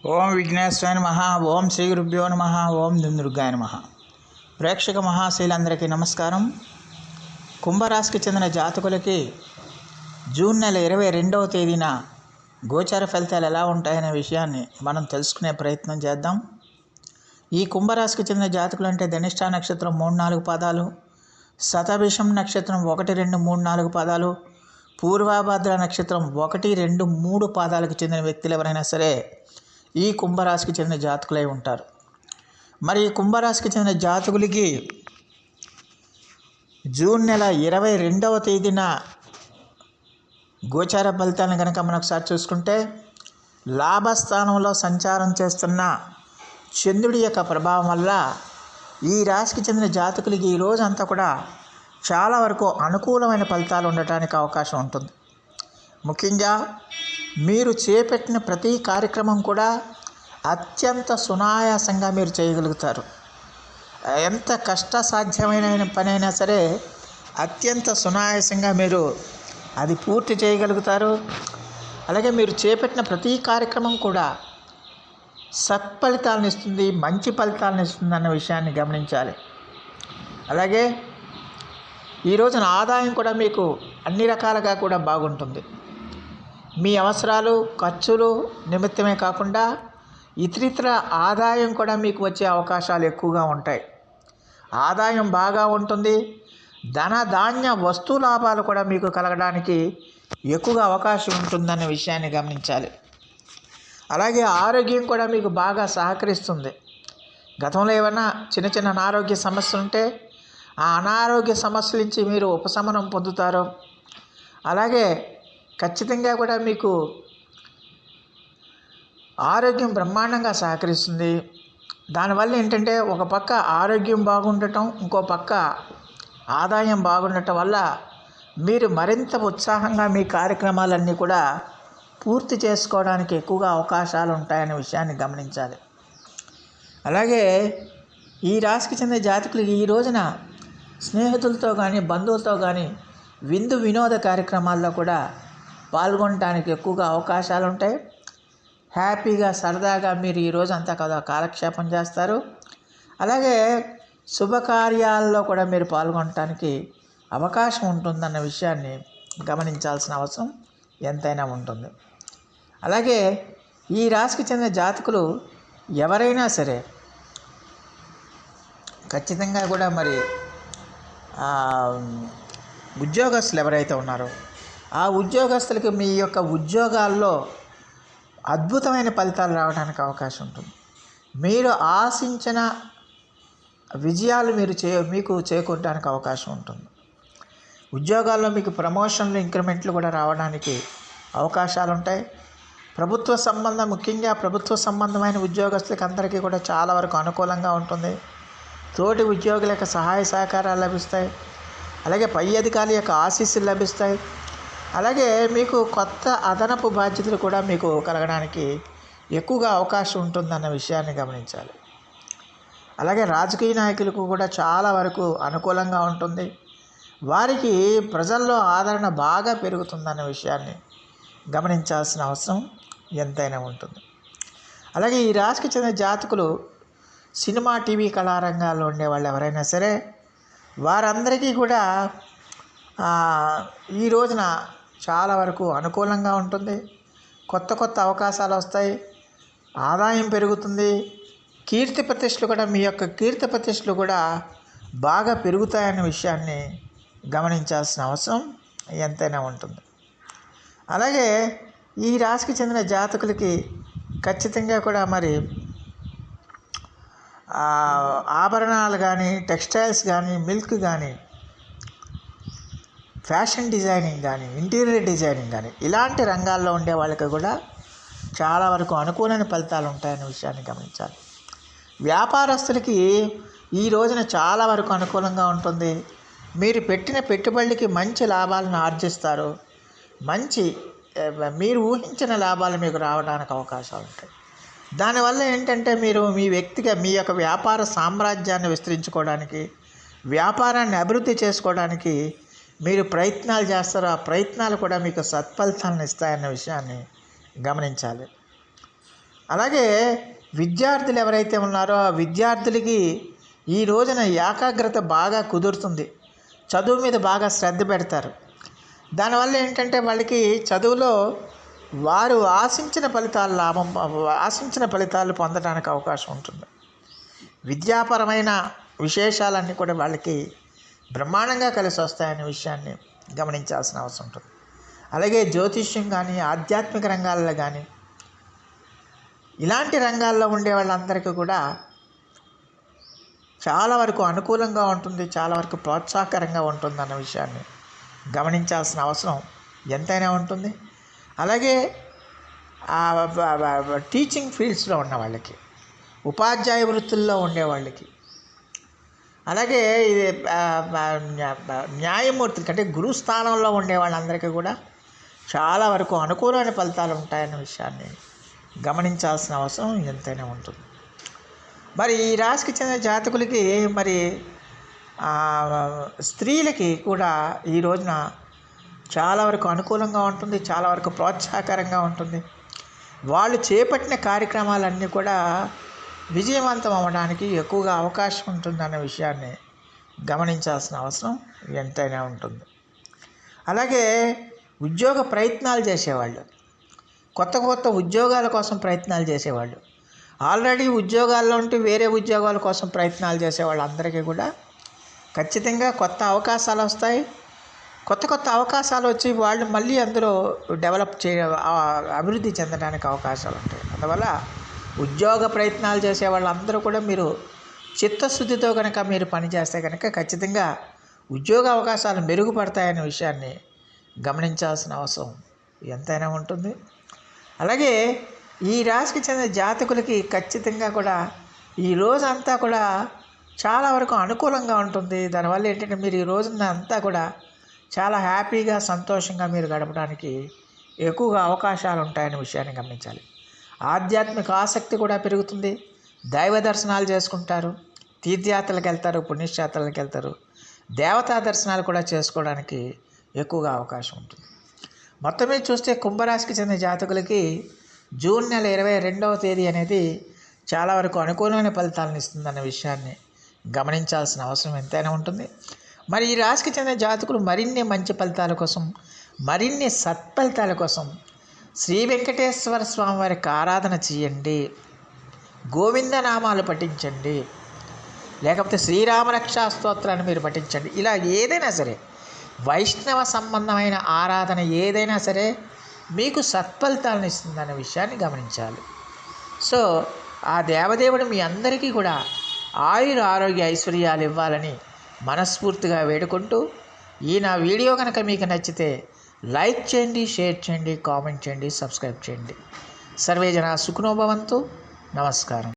ఓం విఘ్నేశ్వరాయ నమః. ఓం శ్రీ గురుభ్యో నమః. ఓం దుందుర్గాయ నమః. ప్రేక్షక మహాశీలందరికీ నమస్కారం. కుంభరాశికి చెందిన జాతకులకి జూన్ నెల 22వ తేదీన గోచార ఫలితాలు ఎలా ఉంటాయనే విషయాన్ని మనం తెలుసుకునే ప్రయత్నం చేద్దాం. ఈ కుంభరాశికి చెందిన జాతకులు అంటే ధనిష్ఠ నక్షత్రం 3-4 పాదాలు, శతభిషం నక్షత్రం 1-2-3-4 పాదాలు, పూర్వభద్ర నక్షత్రం 1-2-3 పాదాలకు చెందిన వ్యక్తులు ఎవరైనా సరే ఈ కుంభరాశికి చెందిన జాతకులై ఉంటారు. మరి ఈ కుంభరాశికి చెందిన జాతకులకి జూన్ నెల 22వ తేదీన గోచార ఫలితాలను కనుక మనం ఒకసారి చూసుకుంటే, లాభస్థానంలో సంచారం చేస్తున్న చంద్రుడి యొక్క ప్రభావం వల్ల ఈ రాశికి చెందిన జాతకులకి ఈ రోజు అంతా కూడా చాలా వరకు అనుకూలమైన ఫలితాలు ఉండటానికి అవకాశం ఉంటుంది. ముఖ్యంగా మీరు చేపట్టిన ప్రతి కార్యక్రమం కూడా అత్యంత సునాయాసంగా మీరు చేయగలుగుతారు. ఎంత కష్టసాధ్యమైన పనైనా సరే అత్యంత సునాయాసంగా మీరు అది పూర్తి చేయగలుగుతారు. అలాగే మీరు చేపట్టిన ప్రతి కార్యక్రమం కూడా సత్ఫలితాలను ఇస్తుంది, మంచి ఫలితాలను ఇస్తుంది అన్న విషయాన్ని గమనించాలి. అలాగే ఈ రోజున ఆదాయం కూడా మీకు అన్ని రకాలుగా కూడా బాగుంటుంది. మీ అవసరాలు, ఖర్చులు నిమిత్తమే కాకుండా ఇతరితర ఆదాయం కూడా మీకు వచ్చే అవకాశాలు ఎక్కువగా ఉంటాయి. ఆదాయం బాగా ఉంటుంది. ధాన్య వస్తు లాభాలు కూడా మీకు కలగడానికి ఎక్కువగా అవకాశం ఉంటుందన్న విషయాన్ని గమనించాలి. అలాగే ఆరోగ్యం కూడా మీకు బాగా సహకరిస్తుంది. గతంలో ఏమైనా చిన్న చిన్న అనారోగ్య సమస్యలు ఉంటే ఆ అనారోగ్య సమస్యల నుంచి మీరు ఉపశమనం పొందుతారు. అలాగే ఖచ్చితంగా కూడా మీకు ఆరోగ్యం బ్రహ్మాండంగా సహకరిస్తుంది. దానివల్ల ఏంటంటే ఒక పక్క ఆరోగ్యం బాగుండటం, ఇంకో పక్క ఆదాయం బాగుండటం వల్ల మీరు మరింత ఉత్సాహంగా మీ కార్యక్రమాలన్నీ కూడా పూర్తి చేసుకోవడానికి ఎక్కువగా అవకాశాలు ఉంటాయనే విషయాన్ని గమనించాలి. అలాగే ఈ రాశికి చెందిన జాతకులు ఈ రోజున స్నేహితులతో కానీ బంధువులతో కానీ విందు వినోద కార్యక్రమాల్లో కూడా పాల్గొనడానికి ఎక్కువగా అవకాశాలు ఉంటాయి. హ్యాపీగా సరదాగా మీరు ఈ రోజు అంతా కదా కాలక్షేపం చేస్తారు. అలాగే శుభకార్యాల్లో కూడా మీరు పాల్గొనడానికి అవకాశం ఉంటుందన్న విషయాన్ని గమనించాల్సిన అవసరం ఎంతైనా ఉంటుంది. అలాగే ఈ రాశికి చెందిన జాతకులు ఎవరైనా సరే ఖచ్చితంగా కూడా మరి ఉద్యోగస్తులు ఎవరైతే ఉన్నారో ఆ ఉద్యోగస్తులకి మీ యొక్క ఉద్యోగాల్లో అద్భుతమైన ఫలితాలు రావడానికి అవకాశం ఉంటుంది. మీరు ఆశించిన విజయాలు మీకు చేకూరడానికి అవకాశం ఉంటుంది. ఉద్యోగాల్లో మీకు ప్రమోషన్లు, ఇంక్రిమెంట్లు కూడా రావడానికి అవకాశాలు ఉంటాయి. ముఖ్యంగా ప్రభుత్వ సంబంధమైన ఉద్యోగస్తులకి అందరికీ కూడా చాలా వరకు అనుకూలంగా ఉంటుంది. తోటి ఉద్యోగుల యొక్క సహాయ సహకారాలు లభిస్తాయి. అలాగే పై అధికారుల యొక్క ఆశీస్సులు లభిస్తాయి. అలాగే మీకు కొత్త అదనపు బాధ్యతలు కూడా మీకు కలగడానికి ఎక్కువగా అవకాశం ఉంటుందన్న విషయాన్ని గమనించాలి. అలాగే రాజకీయ నాయకులకు కూడా చాలా వరకు అనుకూలంగా ఉంటుంది. వారికి ప్రజల్లో ఆదరణ బాగా పెరుగుతుందన్న విషయాన్ని గమనించాల్సిన అవసరం ఎంతైనా ఉంటుంది. అలాగే ఈ రాశికి చెందిన జాతకులు సినిమా, టీవీ కళారంగాల్లో ఉండేవాళ్ళు ఎవరైనా సరే వారందరికీ కూడా ఈ రోజున చాలా వరకు అనుకూలంగా ఉంటుంది. కొత్త కొత్త అవకాశాలు వస్తాయి. ఆదాయం పెరుగుతుంది. మీ యొక్క కీర్తి ప్రతిష్టలు కూడా బాగా పెరుగుతాయన్న విషయాన్ని గమనించాల్సిన అవసరం ఎంతైనా ఉంటుంది. అలాగే ఈ రాశికి చెందిన జాతకులకి ఖచ్చితంగా కూడా మరి ఆభరణాలు కానీ, టెక్స్టైల్స్ కానీ, మిల్క్ కానీ, ఫ్యాషన్ డిజైనింగ్ కానీ, ఇంటీరియర్ డిజైనింగ్ కానీ ఇలాంటి రంగాల్లో ఉండే వాళ్ళకి కూడా చాలా వరకు అనుకూలమైన ఫలితాలు ఉంటాయనే విషయాన్ని గమనించాలి. వ్యాపారస్తులకి ఈ రోజున చాలా వరకు అనుకూలంగా ఉంటుంది. మీరు పెట్టిన పెట్టుబడికి మంచి లాభాలను ఆర్జిస్తారు. మీరు ఊహించిన లాభాలు మీకు రావడానికి అవకాశాలు ఉంటాయి. దానివల్ల ఏంటంటే మీరు మీ యొక్క వ్యాపార సామ్రాజ్యాన్ని విస్తరించుకోవడానికి, వ్యాపారాన్ని అభివృద్ధి చేసుకోవడానికి మీరు ప్రయత్నాలు చేస్తారు. ఆ ప్రయత్నాలు కూడా మీకు సత్ఫలితాలను ఇస్తాయన్న విషయాన్ని గమనించాలి. అలాగే విద్యార్థులు ఎవరైతే ఉన్నారో ఆ విద్యార్థులకి ఈ రోజున ఏకాగ్రత బాగా కుదురుతుంది, చదువు మీద బాగా శ్రద్ధ పెడతారు. దానివల్ల ఏంటంటే వాళ్ళకి చదువులో వారు ఆశించిన ఫలితాలు పొందడానికి అవకాశం ఉంటుంది. విద్యాపరమైన విశేషాలన్నీ కూడా వాళ్ళకి బ్రహ్మాండంగా కలిసి వస్తాయనే విషయాన్ని గమనించాల్సిన అవసరం ఉంటుంది. అలాగే జ్యోతిష్యం కానీ, ఆధ్యాత్మిక రంగాల్లో కానీ, ఇలాంటి రంగాల్లో ఉండే వాళ్ళందరికీ కూడా చాలా వరకు అనుకూలంగా ఉంటుంది, చాలా వరకు ప్రోత్సాహకరంగా ఉంటుంది అన్న విషయాన్ని గమనించాల్సిన అవసరం ఎంతైనా ఉంటుంది. అలాగే టీచింగ్ ఫీల్డ్స్లో ఉన్న వాళ్ళకి, ఉపాధ్యాయ వృత్తుల్లో ఉండేవాళ్ళకి, అలాగే ఇది న్యాయమూర్తులకి అంటే గురుస్థానంలో ఉండే వాళ్ళందరికీ కూడా చాలా వరకు అనుకూలమైన ఫలితాలు ఉంటాయన్న విషయాన్ని గమనించాల్సిన అవసరం ఎంతైనా ఉంటుంది. మరి ఈ రాశికి చెందిన జాతకులకి మరి స్త్రీలకి కూడా ఈ రోజున చాలా వరకు అనుకూలంగా ఉంటుంది, చాలా వరకు ప్రోత్సాహకరంగా ఉంటుంది. వాళ్ళు చేపట్టిన కార్యక్రమాలన్నీ కూడా విజయవంతం అవ్వడానికి ఎక్కువగా అవకాశం ఉంటుందన్న విషయాన్ని గమనించాల్సిన అవసరం ఎంతైనా ఉంటుంది. అలాగే ఉద్యోగ ప్రయత్నాలు చేసేవాళ్ళు, కొత్త కొత్త ఉద్యోగాల కోసం ప్రయత్నాలు చేసేవాళ్ళు, ఆల్రెడీ ఉద్యోగాల్లో ఉంటూ వేరే ఉద్యోగాల కోసం ప్రయత్నాలు చేసేవాళ్ళు అందరికీ కూడా ఖచ్చితంగా కొత్త అవకాశాలు వస్తాయి. కొత్త కొత్త అవకాశాలు వచ్చి వాళ్ళు మళ్ళీ అందులో అభివృద్ధి చెందడానికి అవకాశాలు ఉంటాయి. అందువల్ల ఉద్యోగ ప్రయత్నాలు చేసే వాళ్ళందరూ కూడా మీరు చిత్తశుద్ధితో కనుక మీరు పనిచేస్తే కనుక ఖచ్చితంగా ఉద్యోగ అవకాశాలు మెరుగుపడతాయనే విషయాన్ని గమనించాల్సిన అవసరం ఎంతైనా ఉంటుంది. అలాగే ఈ రాశికి చెందిన జాతకులకి ఖచ్చితంగా కూడా ఈ రోజంతా కూడా చాలా వరకు అనుకూలంగా ఉంటుంది. దానివల్ల ఏంటంటే మీరు ఈ రోజున అంతా కూడా చాలా హ్యాపీగా, సంతోషంగా మీరు గడపడానికి ఎక్కువగా అవకాశాలు ఉంటాయనే విషయాన్ని గమనించాలి. ఆధ్యాత్మిక ఆసక్తి కూడా పెరుగుతుంది, దైవ దర్శనాలు చేసుకుంటారు, తీర్థయాత్రలకు వెళ్తారు, పుణ్యక్షేత్రాలకు వెళ్తారు, దేవతా దర్శనాలు కూడా చేసుకోవడానికి ఎక్కువగా అవకాశం ఉంటుంది. మొత్తం మీద చూస్తే కుంభరాశికి చెందిన జాతకులకి జూన్ నెల 22వ తేదీ అనేది చాలా వరకు అనుకూలమైన ఫలితాలను ఇస్తుందన్న విషయాన్ని గమనించాల్సిన అవసరం ఎంతైనా ఉంటుంది. మరి ఈ రాశికి చెందిన జాతకులు మరిన్ని మంచి ఫలితాల కోసం, మరిన్ని సత్ఫలితాల కోసం శ్రీ వెంకటేశ్వర స్వామి వారికి ఆరాధన చేయండి, గోవిందనామాలు పఠించండి, లేకపోతే శ్రీరామరక్షా స్తోత్రాన్ని మీరు పఠించండి. ఇలా ఏదైనా సరే వైష్ణవ సంబంధమైన ఆరాధన ఏదైనా సరే మీకు సత్ఫలితాలను ఇస్తుందన్న విషయాన్ని గమనించాలి. సో ఆ దేవదేవుడు మీ అందరికీ కూడా ఆయుర ఆరోగ్య ఐశ్వర్యాలు ఇవ్వాలని మనస్ఫూర్తిగా వేడుకుంటూ, ఈ నా వీడియో కనుక మీకు నచ్చితే లైక్ చేయండి, షేర్ చేయండి, కామెంట్ చేయండి, సబ్స్క్రైబ్ చేయండి. సర్వే జనా సుఖినో భవంతు. నమస్కారం.